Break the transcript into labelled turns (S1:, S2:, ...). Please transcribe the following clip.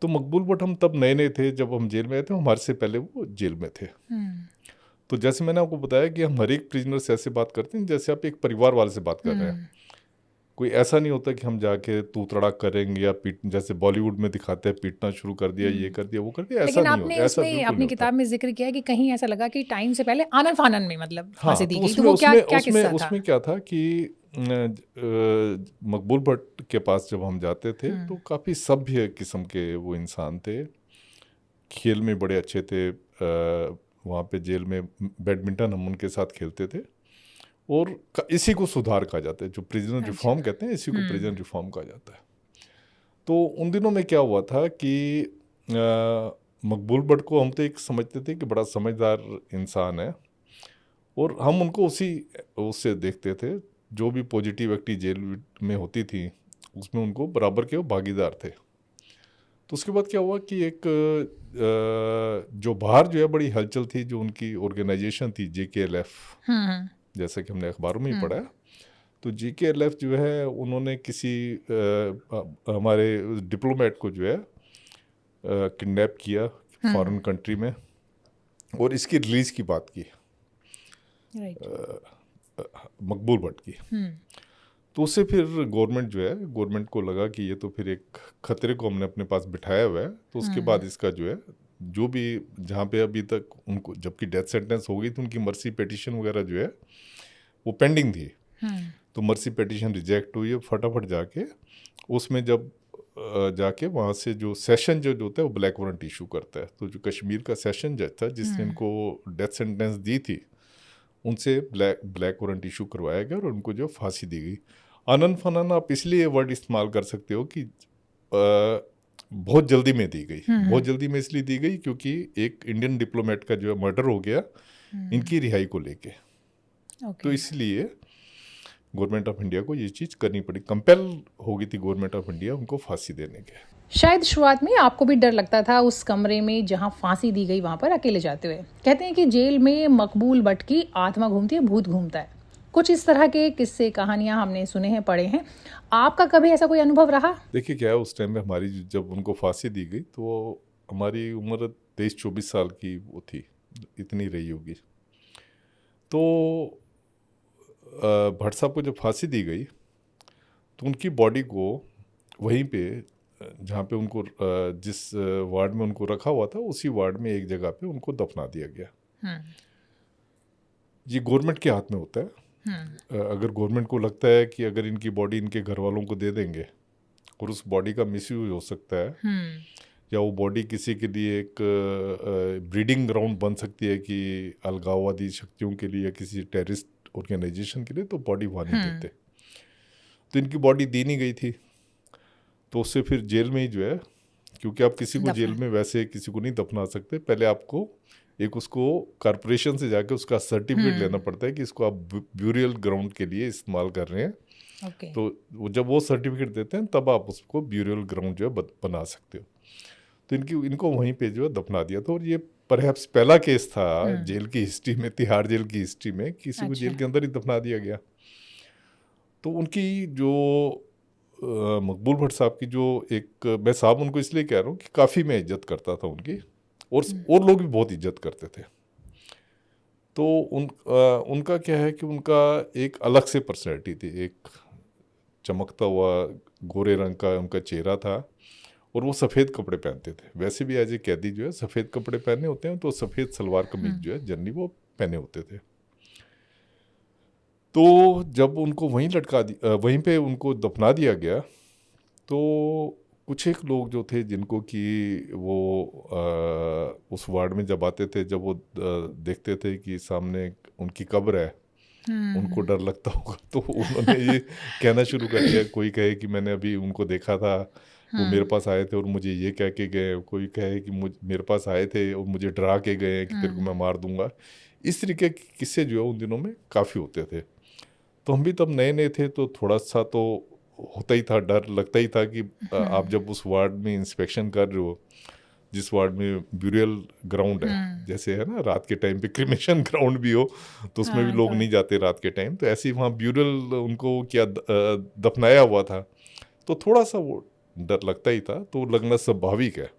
S1: तो मकबूल भट्ट हम तब नए नए थे जब हम जेल में आए थे, हमारे से पहले वो जेल में थे। तो जैसे मैंने आपको बताया कि हम हर एक प्रिजनर से ऐसे बात करते हैं जैसे आप एक परिवार वाले से बात कर रहे हैं। कोई ऐसा नहीं होता कि हम जाके तू तड़ाक करेंगे या पीट, जैसे बॉलीवुड में दिखाते हैं पीटना शुरू कर दिया, ये कर दिया, वो कर दिया, ऐसा
S2: लेकिन
S1: नहीं
S2: आपने
S1: होता, ऐसा
S2: उसमें
S1: बिल्कुल नहीं
S2: अपनी
S1: होता।
S2: किताब में जिक्र किया है कि कहीं ऐसा लगा कि टाइम से पहले आनन फानन में मतलब
S1: हाँ,
S2: फांसी दी
S1: तो
S2: गई, तो
S1: उसमें
S2: वो क्या
S1: उसमें
S2: क्या
S1: उसमें
S2: किस्सा था?
S1: उसमें क्या था कि मकबूल भट्ट के पास जब हम जाते थे तो काफ़ी सभ्य किस्म के वो इंसान थे, खेल में बड़े अच्छे थे। वहाँ पे जेल में बैडमिंटन हम उनके साथ खेलते थे, और इसी को सुधार कहा जाता है, जो प्रिजनर रिफॉर्म
S2: अच्छा।
S1: कहते हैं, इसी को प्रिजनर रिफॉर्म कहा जाता है। तो उन दिनों में क्या हुआ था कि मकबूल भट्ट को हम तो एक समझते थे कि बड़ा समझदार इंसान है, और हम उनको उससे देखते थे। जो भी पॉजिटिव एक्टिव जेल में होती थी उसमें उनको बराबर के वो भागीदार थे। तो उसके बाद क्या हुआ कि एक जो बाहर जो है बड़ी हलचल थी, जो उनकी ऑर्गेनाइजेशन थी JKLF, जैसा कि हमने अखबारों में ही पढ़ा है। तो JKLF जो है उन्होंने किसी हमारे डिप्लोमेट को जो है किडनैप किया फॉरेन कंट्री में, और इसकी रिलीज की बात की मकबूल भट्ट की। तो उससे फिर गवर्नमेंट जो है, गवर्नमेंट को लगा कि ये तो फिर एक खतरे को हमने अपने पास बिठाया हुआ है। तो उसके बाद इसका जो है, जो भी जहाँ पे अभी तक उनको जबकि डेथ सेंटेंस हो गई थी, उनकी मर्सी पिटीशन वगैरह जो है वो पेंडिंग थी। तो मर्सी पिटीशन रिजेक्ट हुई है, फटाफट जाके उसमें जब जाके वहाँ से जो सेशन जज होता है वो ब्लैक वारंट इशू करता है। तो जो कश्मीर का सेशन जज था जिसने इनको डेथ सेंटेंस दी थी, उनसे ब्लैक वारंट इशू करवाया गया और उनको जो फांसी दी गई। आनन फानन आप इसलिए वर्ड इस्तेमाल कर सकते हो कि बहुत जल्दी में दी गई। बहुत जल्दी में इसलिए दी गई क्योंकि एक इंडियन डिप्लोमेट का जो है मर्डर हो गया इनकी रिहाई को लेके। तो इसलिए गवर्नमेंट ऑफ इंडिया को ये चीज़ करनी पड़ी, कंपेल हो गई थी गवर्नमेंट ऑफ इंडिया उनको फांसी देने के।
S2: शायद शुरुआत में आपको भी डर लगता था उस कमरे में जहां फांसी दी गई वहां पर अकेले जाते हुए। कहते हैं कि जेल में मकबूल भट्ट की आत्मा घूमती है, भूत घूमता है। कुछ इस तरह के किस्से कहानियां हमने सुने हैं, पढ़े हैं। आपका कभी ऐसा कोई अनुभव रहा?
S1: देखिए क्या है, उस टाइम में हमारी जब उनको फांसी दी गई तो हमारी उम्र 23-24 साल की वो थी, इतनी रही होगी। तो भट्ट साहब को जब फांसी दी गई तो उनकी बॉडी को वहीं पे जहाँ पे उनको जिस वार्ड में उनको रखा हुआ था उसी वार्ड में एक जगह पे उनको दफना दिया गया। ये गवर्नमेंट के हाथ में होता है। अगर गवर्नमेंट को लगता है कि अगर इनकी बॉडी इनके घर वालों को दे देंगे और उस बॉडी का मिसयूज हो सकता है, या वो बॉडी किसी के लिए एक ब्रीडिंग ग्राउंड बन सकती है कि अलगाववादी शक्तियों के लिए या किसी टेररिस्ट ऑर्गेनाइजेशन के लिए, तो बॉडी वहाँ नहीं देते। तो इनकी बॉडी दी नहीं गई थी, तो उससे फिर जेल में ही जो है, क्योंकि आप किसी को जेल में वैसे किसी को नहीं दफना सकते, पहले आपको एक उसको कॉरपोरेशन से जाके उसका सर्टिफिकेट लेना पड़ता है कि इसको आप ब्यूरियल ग्राउंड के लिए इस्तेमाल कर रहे हैं। तो जब वो सर्टिफिकेट देते हैं तब आप उसको ब्यूरियल ग्राउंड जो है बना सकते हो। तो इनको वहीं पे जो है दफना दिया था। और ये परहैप्स पहला केस था जेल की हिस्ट्री में, तिहाड़ जेल की हिस्ट्री में, किसी को जेल के अंदर ही दफना दिया गया। तो उनकी जो मकबूल भट्ट साहब की जो एक, मैं साहब उनको इसलिए कह रहा हूँ कि काफ़ी मैं इज्जत करता था उनकी, और लोग भी बहुत इज्जत करते थे। तो उनका क्या है कि उनका एक अलग से पर्सनैलिटी थी, एक चमकता हुआ गोरे रंग का उनका चेहरा था, और वो सफ़ेद कपड़े पहनते थे। वैसे भी एज ए कैदी जो है सफ़ेद कपड़े पहने होते हैं, तो सफ़ेद सलवार कमीज जो है जनरली वो पहने होते थे। तो जब उनको वहीं पे उनको दफना दिया गया, तो कुछ एक लोग जो थे जिनको कि वो उस वार्ड में जब आते थे, जब वो देखते थे कि सामने उनकी कब्र है, उनको डर लगता होगा, तो उन्होंने ये कहना शुरू कर दिया। कोई कहे कि मैंने अभी उनको देखा था, वो मेरे पास आए थे और मुझे ये कह के गए। कोई कहे कि मेरे पास आए थे और मुझे डरा के गए कि तेरे को मैं मार दूंगा। इस तरीके के किस्से जो है उन दिनों में काफ़ी होते थे। तो हम भी तब नए नए थे, तो थोड़ा सा तो होता ही था, डर लगता ही था कि आप जब उस वार्ड में इंस्पेक्शन कर रहे हो, जिस वार्ड में ब्यूरियल ग्राउंड है, जैसे है ना रात के टाइम पे क्रिमेशन ग्राउंड भी हो, तो उसमें भी लोग नहीं जाते रात के टाइम, तो ऐसे ही वहाँ ब्यूरियल उनको क्या दफनाया हुआ था। तो थोड़ा सा वो डर लगता ही था, तो लगना स्वाभाविक है।